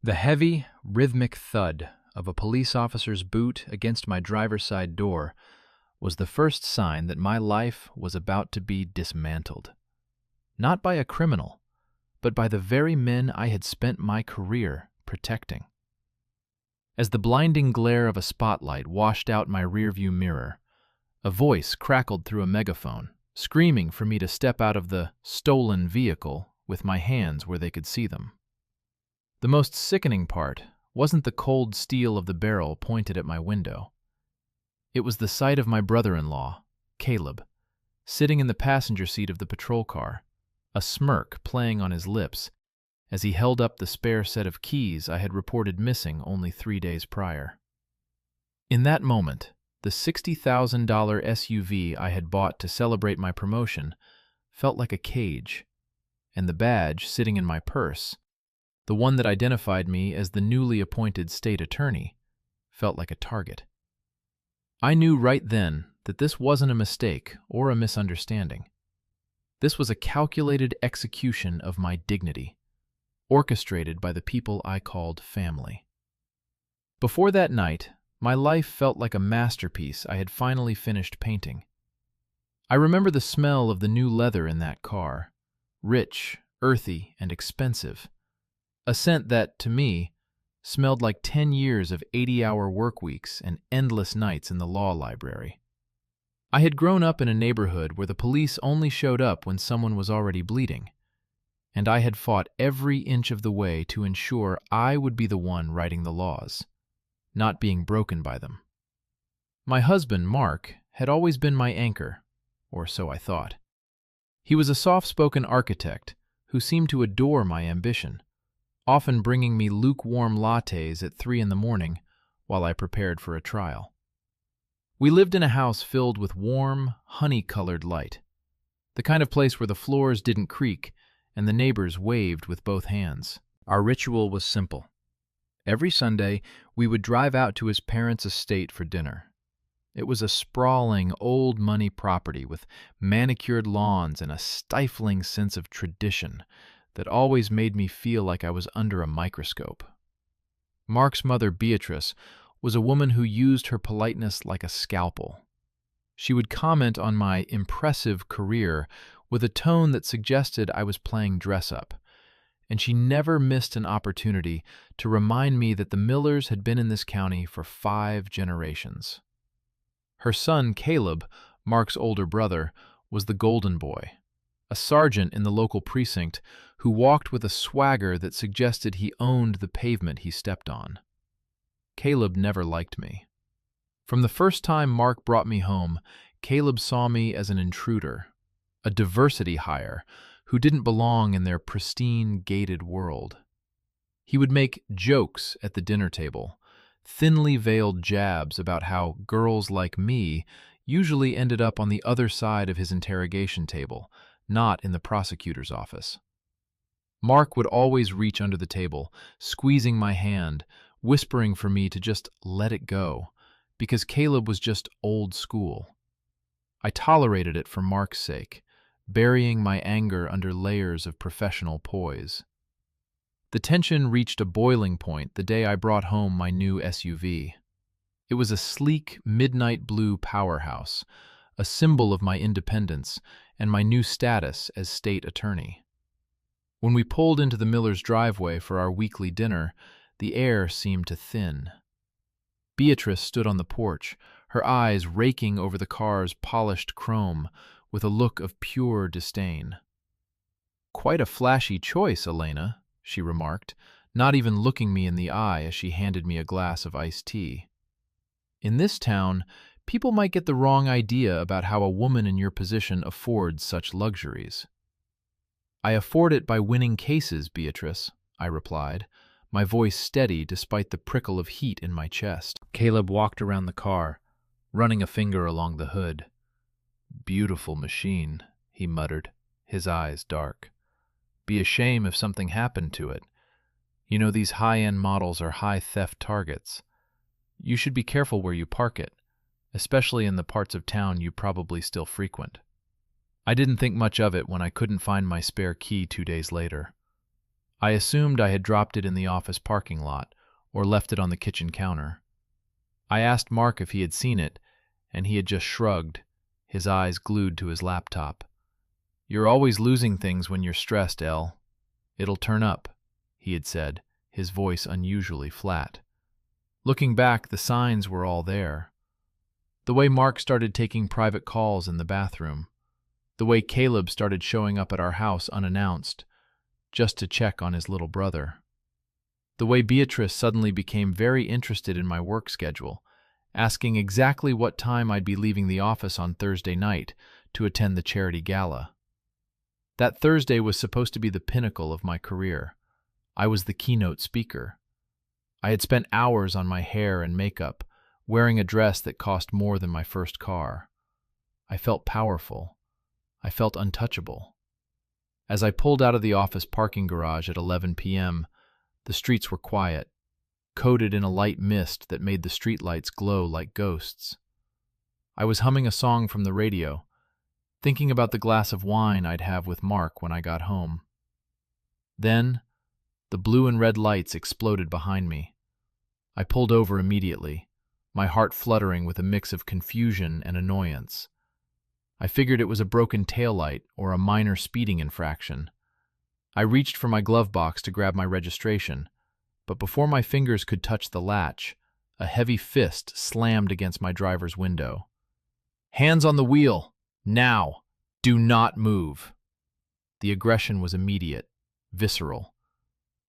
The heavy, rhythmic thud of a police officer's boot against my driver's side door was the first sign that my life was about to be dismantled. Not by a criminal, but by the very men I had spent my career protecting. As the blinding glare of a spotlight washed out my rearview mirror, a voice crackled through a megaphone, screaming for me to step out of the stolen vehicle with my hands where they could see them. The most sickening part wasn't the cold steel of the barrel pointed at my window. It was the sight of my brother-in-law, Caleb, sitting in the passenger seat of the patrol car, a smirk playing on his lips as he held up the spare set of keys I had reported missing only 3 days prior. In that moment, the $60,000 SUV I had bought to celebrate my promotion felt like a cage, and the badge sitting in my purse, the one that identified me as the newly appointed state attorney, felt like a target. I knew right then that this wasn't a mistake or a misunderstanding. This was a calculated execution of my dignity, orchestrated by the people I called family. Before that night, my life felt like a masterpiece I had finally finished painting. I remember the smell of the new leather in that car, rich, earthy, and expensive, a scent that, to me, smelled like 10 years of 80-hour work weeks and endless nights in the law library. I had grown up in a neighborhood where the police only showed up when someone was already bleeding, and I had fought every inch of the way to ensure I would be the one writing the laws, not being broken by them. My husband, Mark, had always been my anchor, or so I thought. He was a soft-spoken architect who seemed to adore my ambition, often bringing me lukewarm lattes at 3 in the morning while I prepared for a trial. We lived in a house filled with warm, honey-colored light, the kind of place where the floors didn't creak and the neighbors waved with both hands. Our ritual was simple. Every Sunday, we would drive out to his parents' estate for dinner. It was a sprawling, old-money property with manicured lawns and a stifling sense of tradition that always made me feel like I was under a microscope. Mark's mother, Beatrice, was a woman who used her politeness like a scalpel. She would comment on my impressive career with a tone that suggested I was playing dress-up, and she never missed an opportunity to remind me that the Millers had been in this county for 5 generations. Her son, Caleb, Mark's older brother, was the golden boy, a sergeant in the local precinct who walked with a swagger that suggested he owned the pavement he stepped on. Caleb never liked me. From the first time Mark brought me home, Caleb saw me as an intruder, a diversity hire who didn't belong in their pristine, gated world. He would make jokes at the dinner table, thinly veiled jabs about how girls like me usually ended up on the other side of his interrogation table, not in the prosecutor's office. Mark would always reach under the table, squeezing my hand, whispering for me to just let it go, because Caleb was just old school. I tolerated it for Mark's sake, burying my anger under layers of professional poise. The tension reached a boiling point the day I brought home my new SUV. It was a sleek, midnight blue powerhouse, a symbol of my independence and my new status as state attorney. When we pulled into the Miller's driveway for our weekly dinner, the air seemed to thin. Beatrice stood on the porch, her eyes raking over the car's polished chrome with a look of pure disdain. "Quite a flashy choice, Elena," she remarked, not even looking me in the eye as she handed me a glass of iced tea. "In this town, people might get the wrong idea about how a woman in your position affords such luxuries." "I afford it by winning cases, Beatrice," I replied, my voice steady despite the prickle of heat in my chest. Caleb walked around the car, running a finger along the hood. "Beautiful machine," he muttered, his eyes dark. "Be a shame if something happened to it. You know, these high-end models are high theft targets. You should be careful where you park it, especially in the parts of town you probably still frequent." I didn't think much of it when I couldn't find my spare key 2 days later. I assumed I had dropped it in the office parking lot or left it on the kitchen counter. I asked Mark if he had seen it, and he had just shrugged, his eyes glued to his laptop. "You're always losing things when you're stressed, Elle. It'll turn up," he had said, his voice unusually flat. Looking back, the signs were all there. The way Mark started taking private calls in the bathroom. The way Caleb started showing up at our house unannounced, just to check on his little brother. The way Beatrice suddenly became very interested in my work schedule, asking exactly what time I'd be leaving the office on Thursday night to attend the charity gala. That Thursday was supposed to be the pinnacle of my career. I was the keynote speaker. I had spent hours on my hair and makeup, wearing a dress that cost more than my first car. I felt powerful. I felt untouchable. As I pulled out of the office parking garage at 11 p.m., the streets were quiet, coated in a light mist that made the streetlights glow like ghosts. I was humming a song from the radio, thinking about the glass of wine I'd have with Mark when I got home. Then, the blue and red lights exploded behind me. I pulled over immediately, my heart fluttering with a mix of confusion and annoyance. I figured it was a broken taillight or a minor speeding infraction. I reached for my glove box to grab my registration, but before my fingers could touch the latch, a heavy fist slammed against my driver's window. "Hands on the wheel! Now! Do not move!" The aggression was immediate, visceral.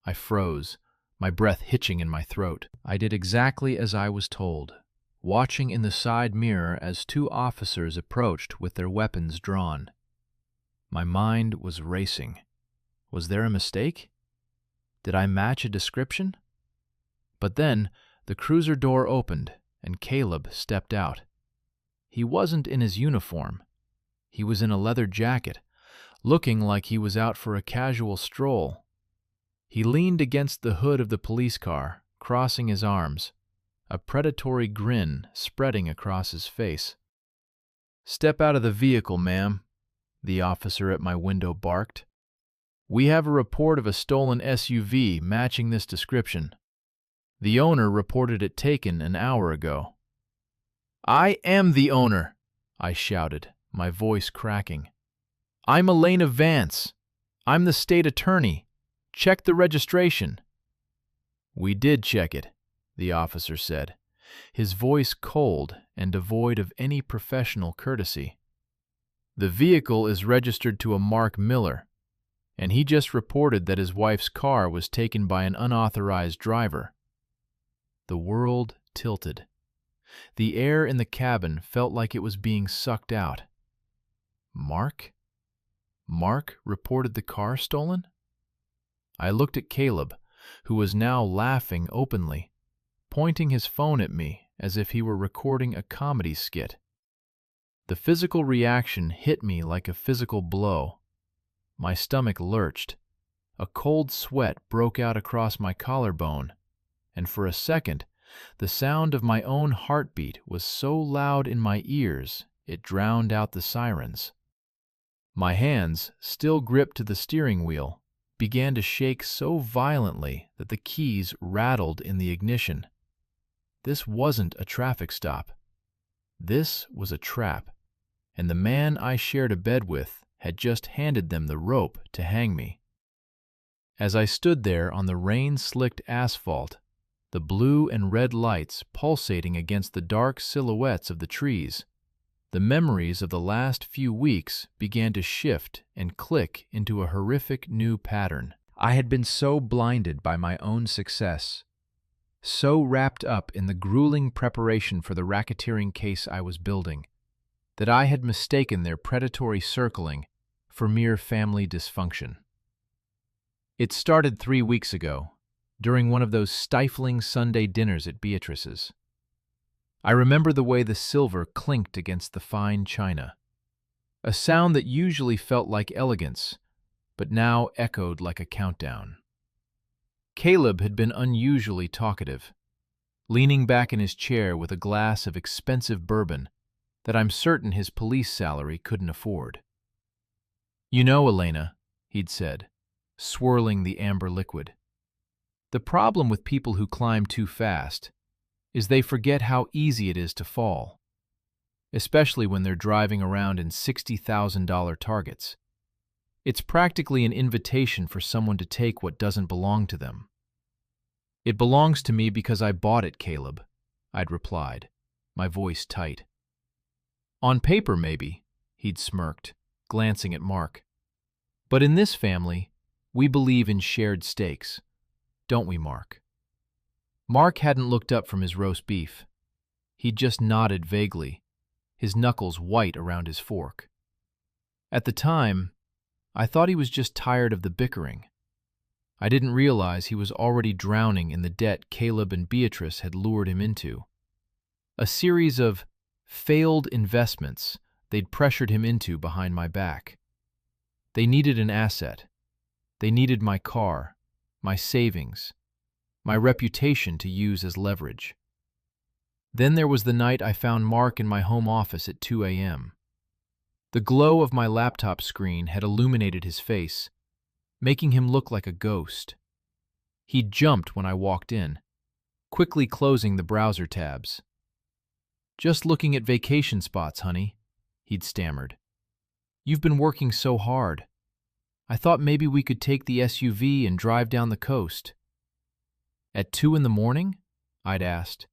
I froze, my breath hitching in my throat. I did exactly as I was told, watching in the side mirror as two officers approached with their weapons drawn. My mind was racing. Was there a mistake? Did I match a description? But then, the cruiser door opened, and Caleb stepped out. He wasn't in his uniform. He was in a leather jacket, looking like he was out for a casual stroll. He leaned against the hood of the police car, crossing his arms, a predatory grin spreading across his face. "Step out of the vehicle, ma'am," the officer at my window barked. "We have a report of a stolen SUV matching this description. The owner reported it taken an hour ago." "I am the owner," I shouted, my voice cracking. "I'm Elena Vance. I'm the state attorney. Check the registration." "We did check it," the officer said, his voice cold and devoid of any professional courtesy. "The vehicle is registered to a Mark Miller, and he just reported that his wife's car was taken by an unauthorized driver." The world tilted. The air in the cabin felt like it was being sucked out. Mark? Mark reported the car stolen? I looked at Caleb, who was now laughing openly, pointing his phone at me as if he were recording a comedy skit. The physical reaction hit me like a physical blow. My stomach lurched. A cold sweat broke out across my collarbone, and for a second, the sound of my own heartbeat was so loud in my ears it drowned out the sirens. My hands, still gripped to the steering wheel, began to shake so violently that the keys rattled in the ignition. This wasn't a traffic stop. This was a trap, and the man I shared a bed with had just handed them the rope to hang me. As I stood there on the rain-slicked asphalt, the blue and red lights pulsating against the dark silhouettes of the trees, the memories of the last few weeks began to shift and click into a horrific new pattern. I had been so blinded by my own success, so wrapped up in the grueling preparation for the racketeering case I was building, that I had mistaken their predatory circling for mere family dysfunction. It started 3 weeks ago, during one of those stifling Sunday dinners at Beatrice's. I remember the way the silver clinked against the fine china, a sound that usually felt like elegance, but now echoed like a countdown. Caleb had been unusually talkative, leaning back in his chair with a glass of expensive bourbon that I'm certain his police salary couldn't afford. "You know, Elena," he'd said, swirling the amber liquid. The problem with people who climb too fast is they forget how easy it is to fall, especially when they're driving around in $60,000 targets. It's practically an invitation for someone to take what doesn't belong to them. "It belongs to me because I bought it, Caleb," I'd replied, my voice tight. "On paper, maybe," he'd smirked, glancing at Mark. "But in this family, we believe in shared stakes, don't we, Mark?" Mark hadn't looked up from his roast beef. He'd just nodded vaguely, his knuckles white around his fork. At the time, I thought he was just tired of the bickering. I didn't realize he was already drowning in the debt Caleb and Beatrice had lured him into. A series of failed investments they'd pressured him into behind my back. They needed an asset. They needed my car, my savings, my reputation to use as leverage. Then there was the night I found Mark in my home office at 2 a.m. The glow of my laptop screen had illuminated his face, making him look like a ghost. He jumped when I walked in, quickly closing the browser tabs. "Just looking at vacation spots, honey," he'd stammered. "You've been working so hard. I thought maybe we could take the SUV and drive down the coast." "At 2 in the morning?" I'd asked,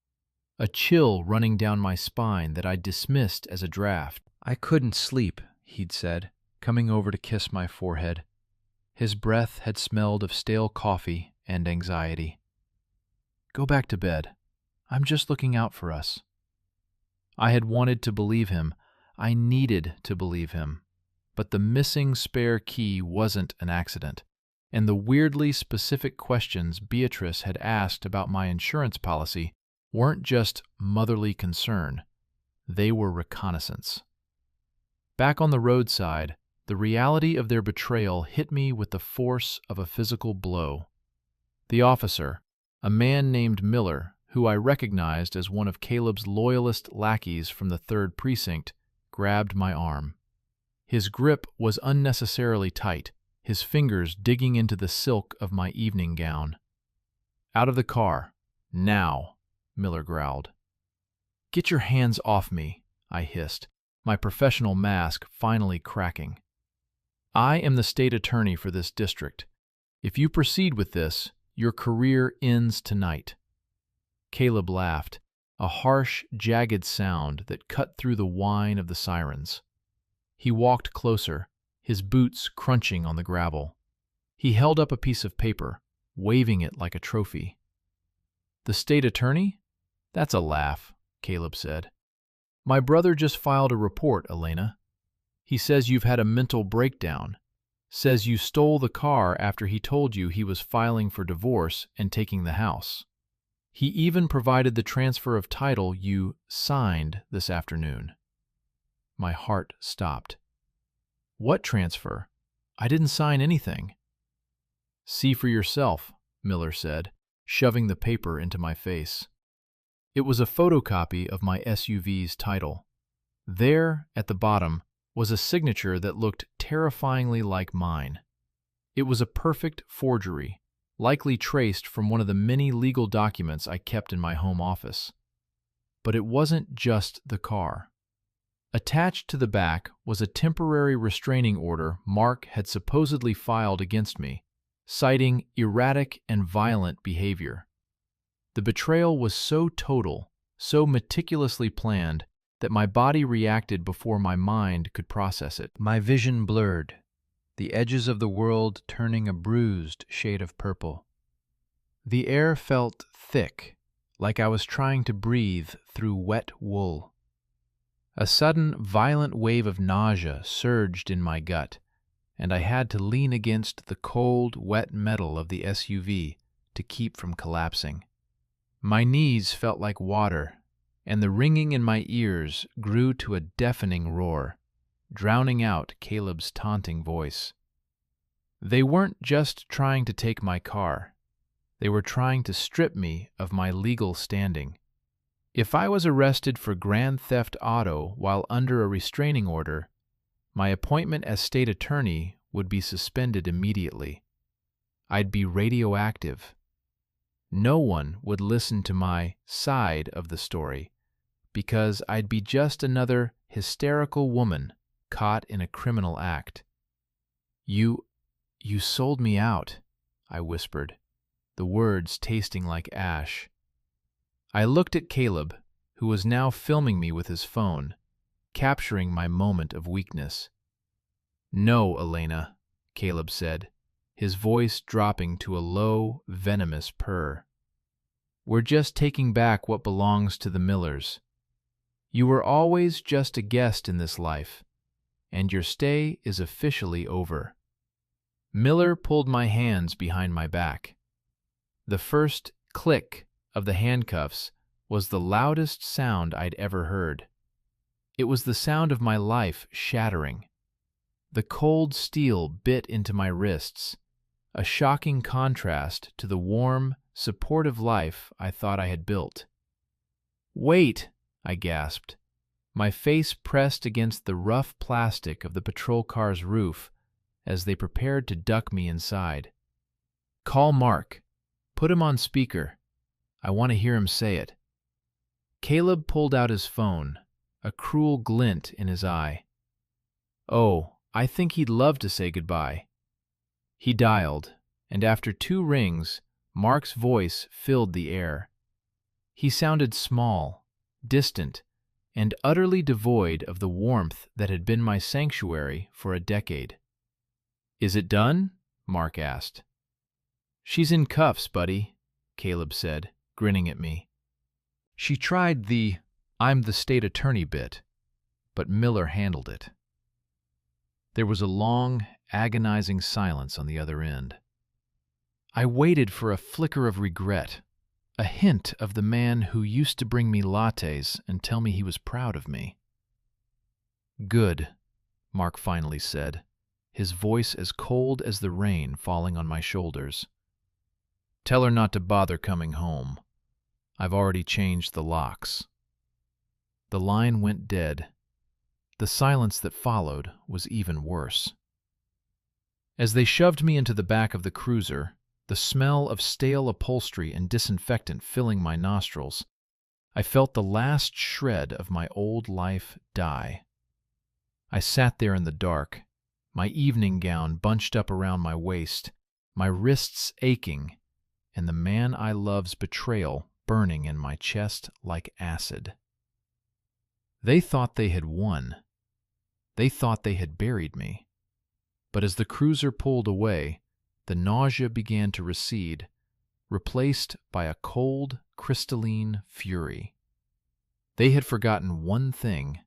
a chill running down my spine that I'd dismissed as a draft. "I couldn't sleep," he'd said, coming over to kiss my forehead. His breath had smelled of stale coffee and anxiety. "Go back to bed. I'm just looking out for us." I had wanted to believe him. I needed to believe him. But the missing spare key wasn't an accident, and the weirdly specific questions Beatrice had asked about my insurance policy weren't just motherly concern. They were reconnaissance. Back on the roadside, the reality of their betrayal hit me with the force of a physical blow. The officer, a man named Miller, who I recognized as one of Caleb's loyalist lackeys from the 3rd Precinct, grabbed my arm. His grip was unnecessarily tight, his fingers digging into the silk of my evening gown. "Out of the car, now," Miller growled. "Get your hands off me," I hissed, my professional mask finally cracking. "I am the state attorney for this district. If you proceed with this, your career ends tonight." Caleb laughed, a harsh, jagged sound that cut through the whine of the sirens. He walked closer, his boots crunching on the gravel. He held up a piece of paper, waving it like a trophy. "The state attorney? That's a laugh," Caleb said. "My brother just filed a report, Elena. He says you've had a mental breakdown. Says you stole the car after he told you he was filing for divorce and taking the house. He even provided the transfer of title you signed this afternoon." My heart stopped. "What transfer? I didn't sign anything." "See for yourself," Miller said, shoving the paper into my face. It was a photocopy of my SUV's title. There, at the bottom, was a signature that looked terrifyingly like mine. It was a perfect forgery, likely traced from one of the many legal documents I kept in my home office. But it wasn't just the car. Attached to the back was a temporary restraining order Mark had supposedly filed against me, citing erratic and violent behavior. The betrayal was so total, so meticulously planned, that my body reacted before my mind could process it. My vision blurred, the edges of the world turning a bruised shade of purple. The air felt thick, like I was trying to breathe through wet wool. A sudden, violent wave of nausea surged in my gut, and I had to lean against the cold, wet metal of the SUV to keep from collapsing. My knees felt like water, and the ringing in my ears grew to a deafening roar, drowning out Caleb's taunting voice. They weren't just trying to take my car. They were trying to strip me of my legal standing. If I was arrested for grand theft auto while under a restraining order, my appointment as state attorney would be suspended immediately. I'd be radioactive. No one would listen to my side of the story because I'd be just another hysterical woman caught in a criminal act. You sold me out, I whispered, the words tasting like ash. I looked at Caleb, who was now filming me with his phone, capturing my moment of weakness. No, Elena, Caleb said, his voice dropping to a low, venomous purr. We're just taking back what belongs to the Millers. You were always just a guest in this life, and your stay is officially over. Miller pulled my hands behind my back. The first click of the handcuffs was the loudest sound I'd ever heard. It was the sound of my life shattering. The cold steel bit into my wrists, a shocking contrast to the warm, supportive life I thought I had built. Wait, I gasped, my face pressed against the rough plastic of the patrol car's roof as they prepared to duck me inside. Call Mark. Put him on speaker. I want to hear him say it. Caleb pulled out his phone, a cruel glint in his eye. Oh, I think he'd love to say goodbye. He dialed, and after 2 rings, Mark's voice filled the air. He sounded small, distant, and utterly devoid of the warmth that had been my sanctuary for a decade. Is it done? Mark asked. She's in cuffs, buddy, Caleb said, grinning at me. She tried the I'm the state attorney bit, but Miller handled it. There was a long, agonizing silence on the other end. I waited for a flicker of regret, a hint of the man who used to bring me lattes and tell me he was proud of me. Good, Mark finally said, his voice as cold as the rain falling on my shoulders. Tell her not to bother coming home. I've already changed the locks. The line went dead. The silence that followed was even worse. As they shoved me into the back of the cruiser, the smell of stale upholstery and disinfectant filling my nostrils, I felt the last shred of my old life die. I sat there in the dark, my evening gown bunched up around my waist, my wrists aching, and the man I love's betrayal burning in my chest like acid. They thought they had won. They thought they had buried me. But as the cruiser pulled away, the nausea began to recede, replaced by a cold, crystalline fury. They had forgotten one thing.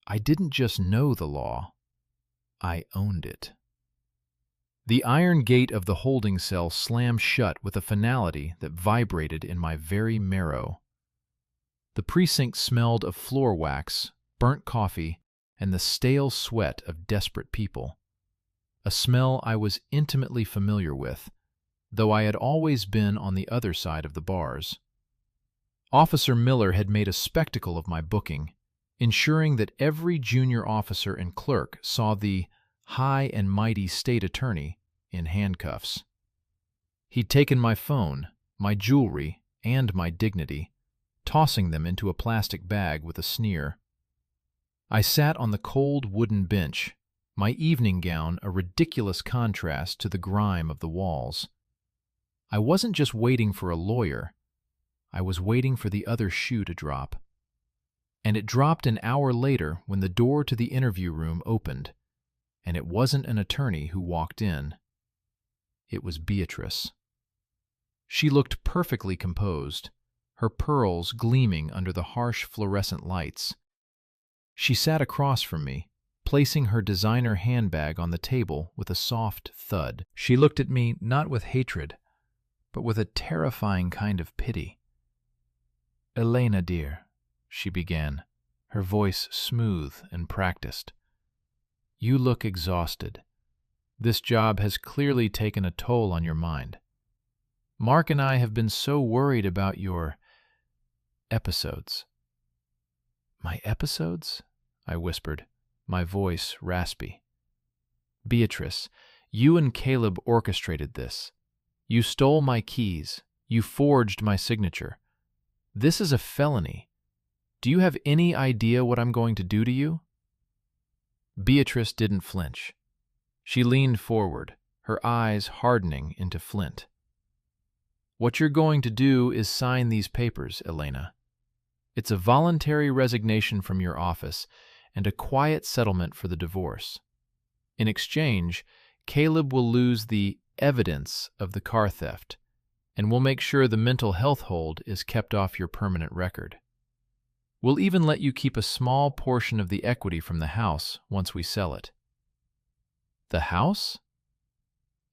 I didn't just know the law. I owned it. The iron gate of the holding cell slammed shut with a finality that vibrated in my very marrow. The precinct smelled of floor wax, burnt coffee, and the stale sweat of desperate people. A smell I was intimately familiar with, though I had always been on the other side of the bars. Officer Miller had made a spectacle of my booking, ensuring that every junior officer and clerk saw the high and mighty state attorney in handcuffs. He'd taken my phone, my jewelry, and my dignity, tossing them into a plastic bag with a sneer. I sat on the cold wooden bench, my evening gown a ridiculous contrast to the grime of the walls. I wasn't just waiting for a lawyer. I was waiting for the other shoe to drop. And it dropped an hour later when the door to the interview room opened, and it wasn't an attorney who walked in. It was Beatrice. She looked perfectly composed, her pearls gleaming under the harsh fluorescent lights. She sat across from me, placing her designer handbag on the table with a soft thud. She looked at me not with hatred, but with a terrifying kind of pity. "Elena, dear," she began, her voice smooth and practiced. "You look exhausted. This job has clearly taken a toll on your mind. Mark and I have been so worried about your episodes." "My episodes?" I whispered, my voice raspy. "Beatrice, you and Caleb orchestrated this. You stole my keys. You forged my signature. This is a felony. Do you have any idea what I'm going to do to you?" Beatrice didn't flinch. She leaned forward, her eyes hardening into flint. "What you're going to do is sign these papers, Elena. It's a voluntary resignation from your office and a quiet settlement for the divorce. In exchange, Caleb will lose the evidence of the car theft, and we'll make sure the mental health hold is kept off your permanent record. We'll even let you keep a small portion of the equity from the house once we sell it." "The house?"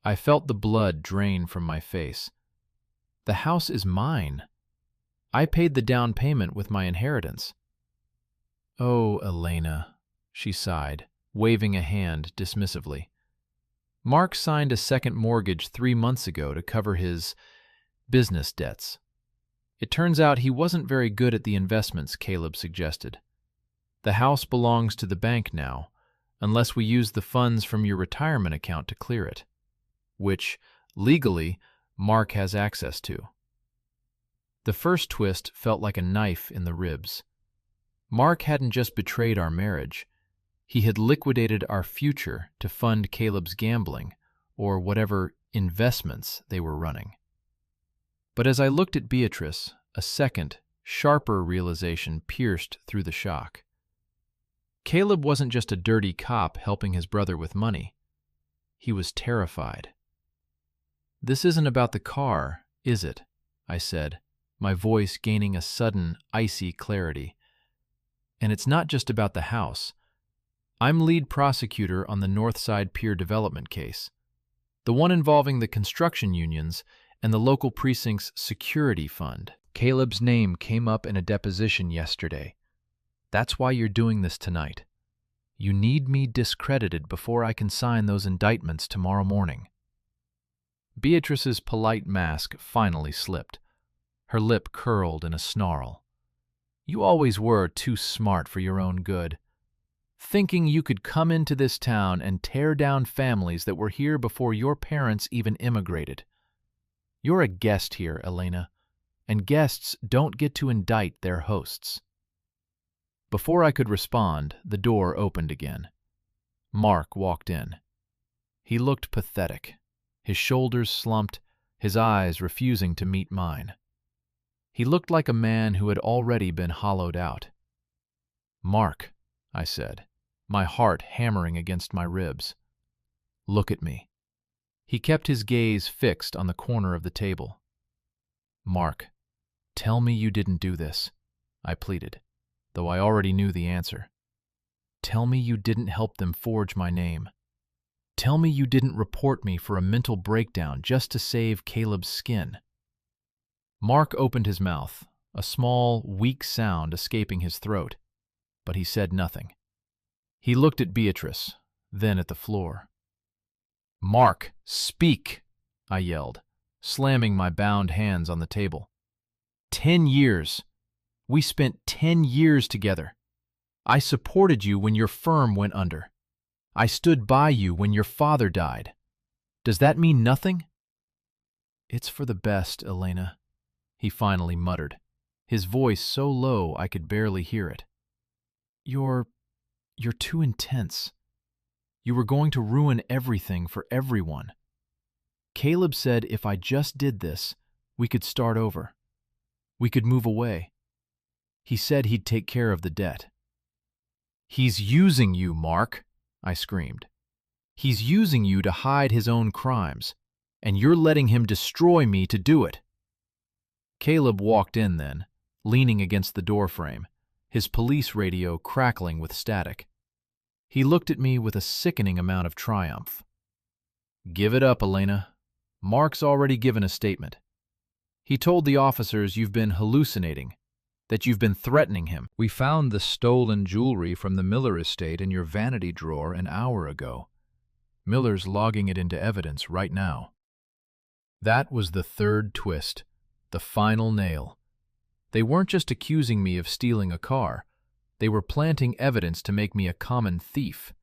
I felt the blood drain from my face. "The house is mine. I paid the down payment with my inheritance." "Oh, Elena," she sighed, waving a hand dismissively. "Mark signed a second mortgage 3 months ago to cover his business debts. It turns out he wasn't very good at the investments Caleb suggested. The house belongs to the bank now, unless we use the funds from your retirement account to clear it, which, legally, Mark has access to." The first twist felt like a knife in the ribs. Mark hadn't just betrayed our marriage. He had liquidated our future to fund Caleb's gambling, or whatever investments they were running. But as I looked at Beatrice, a second, sharper realization pierced through the shock. Caleb wasn't just a dirty cop helping his brother with money. He was terrified. "This isn't about the car, is it?" I said, my voice gaining a sudden, icy clarity. "And it's not just about the house. I'm lead prosecutor on the Northside Pier development case, the one involving the construction unions and the local precinct's security fund. Caleb's name came up in a deposition yesterday. That's why you're doing this tonight. You need me discredited before I can sign those indictments tomorrow morning." Beatrice's polite mask finally slipped. Her lip curled in a snarl. "You always were too smart for your own good. Thinking you could come into this town and tear down families that were here before your parents even immigrated. You're a guest here, Elena, and guests don't get to indict their hosts." Before I could respond, the door opened again. Mark walked in. He looked pathetic, his shoulders slumped, his eyes refusing to meet mine. He looked like a man who had already been hollowed out. "Mark," I said, my heart hammering against my ribs. "Look at me." He kept his gaze fixed on the corner of the table. "Mark, tell me you didn't do this," I pleaded, though I already knew the answer. "Tell me you didn't help them forge my name. Tell me you didn't report me for a mental breakdown just to save Caleb's skin." Mark opened his mouth, a small, weak sound escaping his throat, but he said nothing. He looked at Beatrice, then at the floor. "Mark, speak!" I yelled, slamming my bound hands on the table. 10 years. We spent 10 years together. I supported you when your firm went under. I stood by you when your father died. Does that mean nothing?" "It's for the best, Elena," he finally muttered, his voice so low I could barely hear it. You're too intense. You were going to ruin everything for everyone. Caleb said if I just did this, we could start over. We could move away. He said he'd take care of the debt." "He's using you, Mark," I screamed. "He's using you to hide his own crimes, and you're letting him destroy me to do it." Caleb walked in then, leaning against the doorframe, his police radio crackling with static. He looked at me with a sickening amount of triumph. "Give it up, Elena. Mark's already given a statement. He told the officers you've been hallucinating, that you've been threatening him. We found the stolen jewelry from the Miller estate in your vanity drawer an hour ago. Miller's logging it into evidence right now." That was the third twist, the final nail. They weren't just accusing me of stealing a car. They were planting evidence to make me a common thief.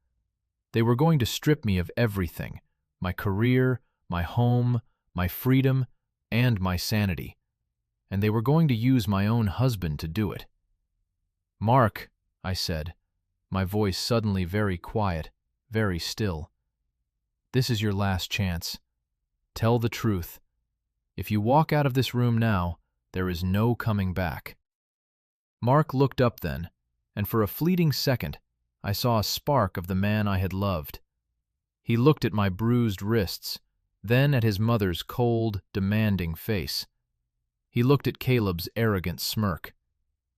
They were going to strip me of everything: my career, my home, my freedom, and my sanity, and they were going to use my own husband to do it. "Mark," I said, my voice suddenly very quiet, very still. "This is your last chance. Tell the truth. If you walk out of this room now, there is no coming back." Mark looked up then, and for a fleeting second, I saw a spark of the man I had loved. He looked at my bruised wrists, then at his mother's cold, demanding face. He looked at Caleb's arrogant smirk.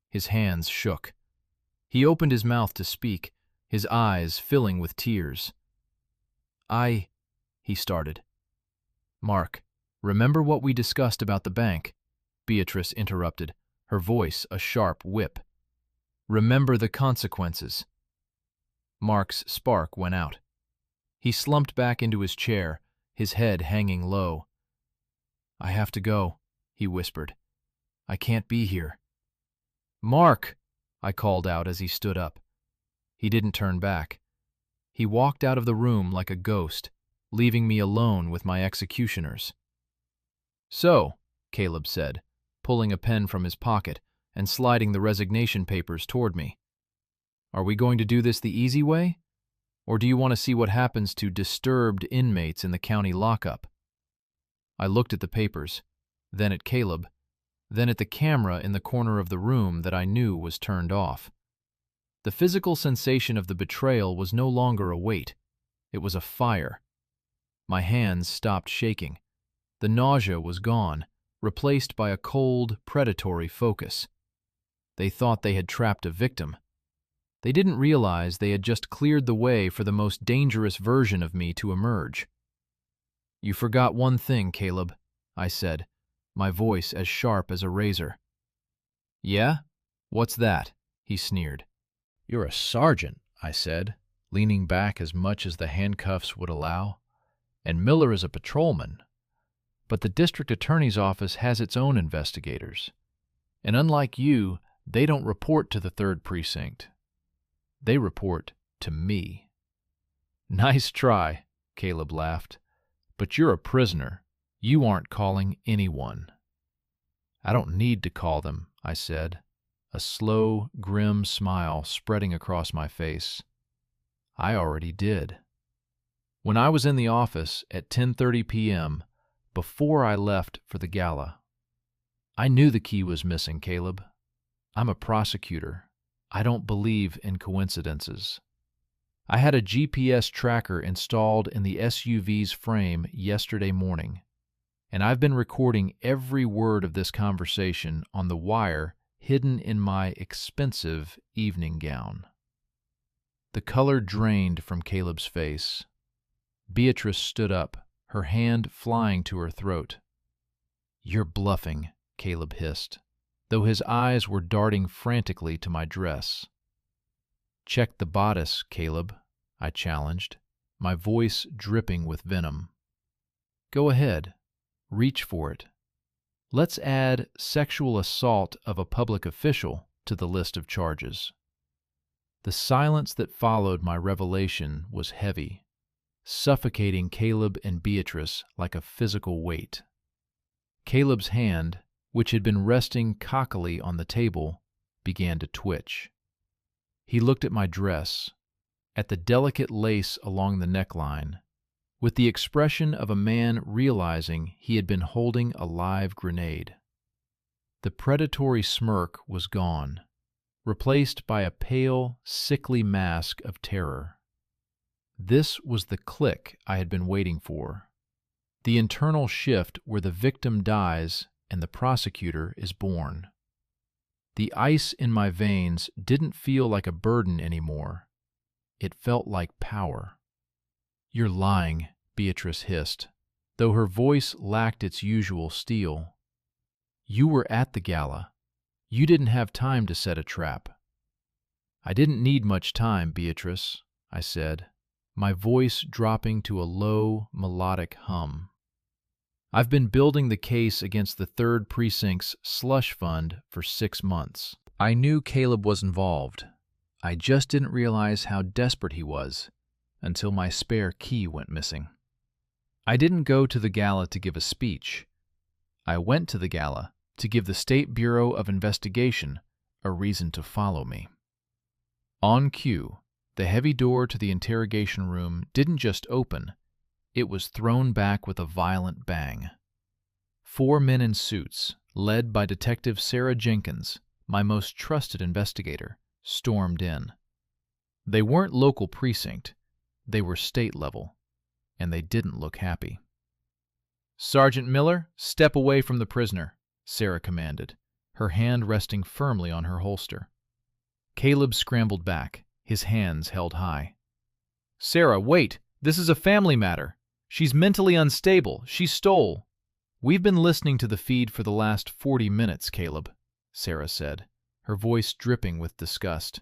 His hands shook. He opened his mouth to speak, his eyes filling with tears. He started. "Mark, remember what we discussed about the bank?" Beatrice interrupted, her voice a sharp whip. "Remember the consequences." Mark's spark went out. He slumped back into his chair, his head hanging low. "I have to go," he whispered. "I can't be here." "Mark!" I called out as he stood up. He didn't turn back. He walked out of the room like a ghost, leaving me alone with my executioners. "So," Caleb said, pulling a pen from his pocket and sliding the resignation papers toward me, "are we going to do this the easy way? Or do you want to see what happens to disturbed inmates in the county lockup?" I looked at the papers, then at Caleb, then at the camera in the corner of the room that I knew was turned off. The physical sensation of the betrayal was no longer a weight. It was a fire. My hands stopped shaking. The nausea was gone, replaced by a cold, predatory focus. They thought they had trapped a victim. They didn't realize they had just cleared the way for the most dangerous version of me to emerge. "You forgot one thing, Caleb," I said, my voice as sharp as a razor. "Yeah? What's that?" he sneered. "You're a sergeant," I said, leaning back as much as the handcuffs would allow, "and Miller is a patrolman. But the district attorney's office has its own investigators. And unlike you, they don't report to the 3rd Precinct. They report to me." "Nice try," Caleb laughed. "But you're a prisoner. You aren't calling anyone." "I don't need to call them," I said, a slow, grim smile spreading across my face. "I already did. When I was in the office at 10:30 p.m., before I left for the gala. I knew the key was missing, Caleb. I'm a prosecutor. I don't believe in coincidences. I had a GPS tracker installed in the SUV's frame yesterday morning, and I've been recording every word of this conversation on the wire hidden in my expensive evening gown." The color drained from Caleb's face. Beatrice stood up, her hand flying to her throat. "You're bluffing," Caleb hissed, though his eyes were darting frantically to my dress. "Check the bodice, Caleb," I challenged, my voice dripping with venom. "Go ahead. Reach for it. Let's add sexual assault of a public official to the list of charges." The silence that followed my revelation was heavy, suffocating Caleb and Beatrice like a physical weight. Caleb's hand, which had been resting cockily on the table, began to twitch. He looked at my dress, at the delicate lace along the neckline, with the expression of a man realizing he had been holding a live grenade. The predatory smirk was gone, replaced by a pale, sickly mask of terror. This was the click I had been waiting for, the internal shift where the victim dies and the prosecutor is born. The ice in my veins didn't feel like a burden anymore. It felt like power. "You're lying," Beatrice hissed, though her voice lacked its usual steel. "You were at the gala. You didn't have time to set a trap." "I didn't need much time, Beatrice," I said, my voice dropping to a low, melodic hum. "I've been building the case against the 3rd Precinct's slush fund for 6 months. I knew Caleb was involved. I just didn't realize how desperate he was until my spare key went missing." I didn't go to the gala to give a speech. I went to the gala to give the State Bureau of Investigation a reason to follow me. On cue, the heavy door to the interrogation room didn't just open, it was thrown back with a violent bang. 4 men in suits, led by Detective Sarah Jenkins, my most trusted investigator, stormed in. They weren't local precinct, they were state level, and they didn't look happy. "Sergeant Miller, step away from the prisoner," Sarah commanded, her hand resting firmly on her holster. Caleb scrambled back, his hands held high. "Sarah, wait! This is a family matter. She's mentally unstable. She stole." "We've been listening to the feed for the last 40 minutes, Caleb," Sarah said, her voice dripping with disgust.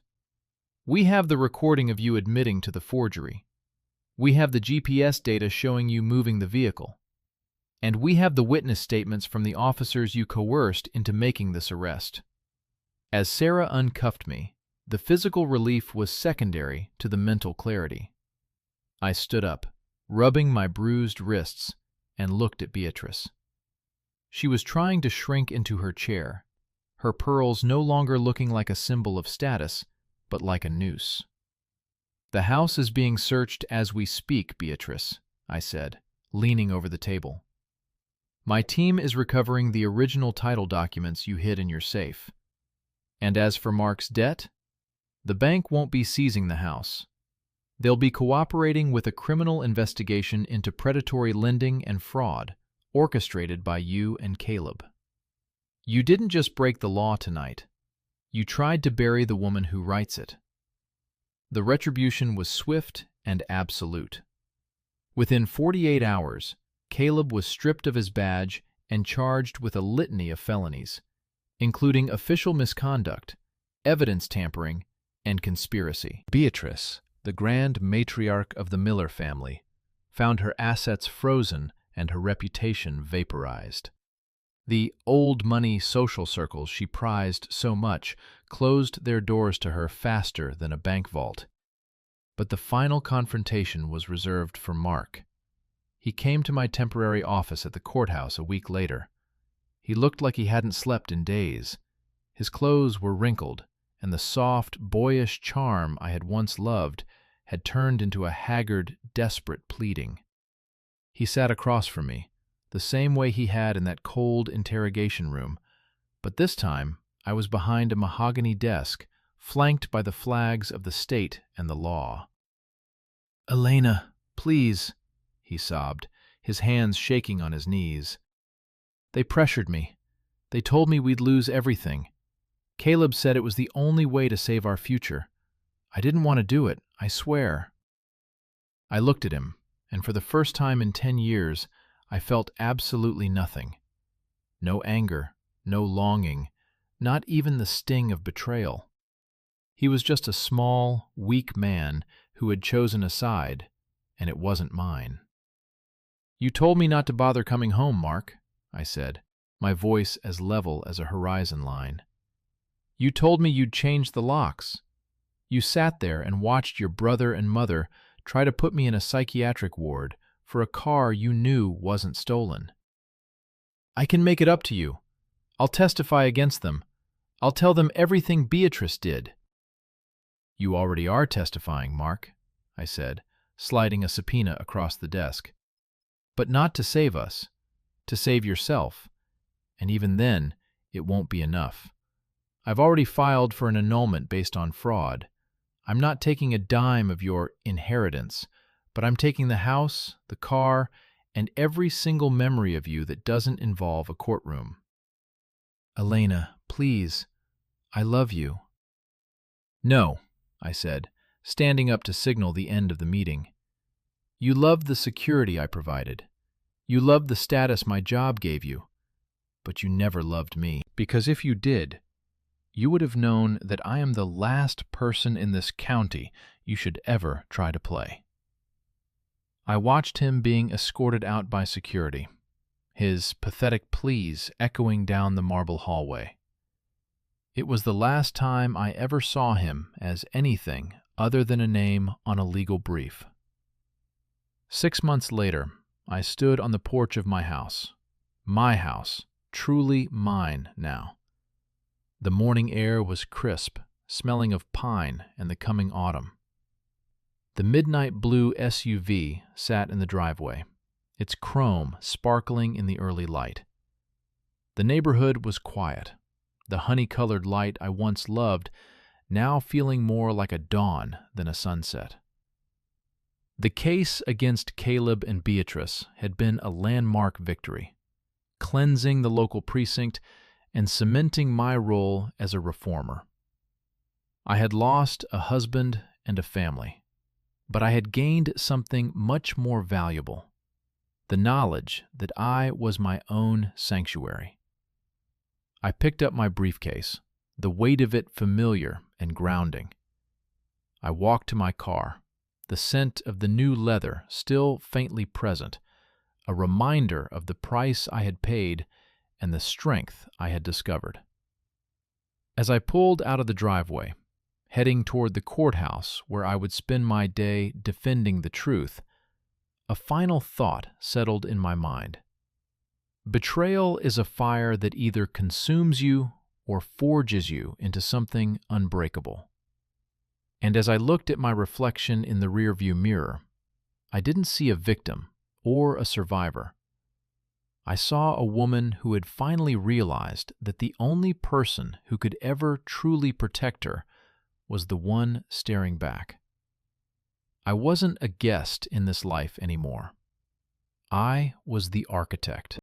"We have the recording of you admitting to the forgery. We have the GPS data showing you moving the vehicle. And we have the witness statements from the officers you coerced into making this arrest." As Sarah uncuffed me, the physical relief was secondary to the mental clarity. I stood up, rubbing my bruised wrists, and looked at Beatrice. She was trying to shrink into her chair, her pearls no longer looking like a symbol of status, but like a noose. "The house is being searched as we speak, Beatrice," I said, leaning over the table. "My team is recovering the original title documents you hid in your safe. And as for Mark's debt, the bank won't be seizing the house. They'll be cooperating with a criminal investigation into predatory lending and fraud, orchestrated by you and Caleb. You didn't just break the law tonight. You tried to bury the woman who writes it." The retribution was swift and absolute. Within 48 hours, Caleb was stripped of his badge and charged with a litany of felonies, including official misconduct, evidence tampering, and conspiracy. Beatrice, the grand matriarch of the Miller family, found her assets frozen and her reputation vaporized. The old money social circles she prized so much closed their doors to her faster than a bank vault. But the final confrontation was reserved for Mark. He came to my temporary office at the courthouse a week later. He looked like he hadn't slept in days. His clothes were wrinkled, and the soft, boyish charm I had once loved had turned into a haggard, desperate pleading. He sat across from me, the same way he had in that cold interrogation room, but this time I was behind a mahogany desk, flanked by the flags of the state and the law. "Elena, please," he sobbed, his hands shaking on his knees. "They pressured me. They told me we'd lose everything. Caleb said it was the only way to save our future. I didn't want to do it, I swear." I looked at him, and for the first time in 10 years, I felt absolutely nothing. No anger, no longing, not even the sting of betrayal. He was just a small, weak man who had chosen a side, and it wasn't mine. "You told me not to bother coming home, Mark," I said, my voice as level as a horizon line. "You told me you'd change the locks. You sat there and watched your brother and mother try to put me in a psychiatric ward for a car you knew wasn't stolen. I can make it up to you. I'll testify against them. I'll tell them everything Beatrice did." "You already are testifying, Mark," I said, sliding a subpoena across the desk. "But not to save us, to save yourself. And even then, it won't be enough. I've already filed for an annulment based on fraud. I'm not taking a dime of your inheritance, but I'm taking the house, the car, and every single memory of you that doesn't involve a courtroom." "Elena, please. I love you." "No," I said, standing up to signal the end of the meeting. "You loved the security I provided. You loved the status my job gave you. But you never loved me. Because if you did, you would have known that I am the last person in this county you should ever try to play." I watched him being escorted out by security, his pathetic pleas echoing down the marble hallway. It was the last time I ever saw him as anything other than a name on a legal brief. 6 months later, I stood on the porch of my house, truly mine now. The morning air was crisp, smelling of pine and the coming autumn. The midnight blue SUV sat in the driveway, its chrome sparkling in the early light. The neighborhood was quiet, the honey-colored light I once loved now feeling more like a dawn than a sunset. The case against Caleb and Beatrice had been a landmark victory, cleansing the local precinct and cementing my role as a reformer. I had lost a husband and a family, but I had gained something much more valuable: the knowledge that I was my own sanctuary. I picked up my briefcase, the weight of it familiar and grounding. I walked to my car, the scent of the new leather still faintly present, a reminder of the price I had paid and the strength I had discovered. As I pulled out of the driveway, heading toward the courthouse where I would spend my day defending the truth, a final thought settled in my mind. Betrayal is a fire that either consumes you or forges you into something unbreakable. And as I looked at my reflection in the rearview mirror, I didn't see a victim or a survivor. I saw a woman who had finally realized that the only person who could ever truly protect her was the one staring back. I wasn't a guest in this life anymore. I was the architect.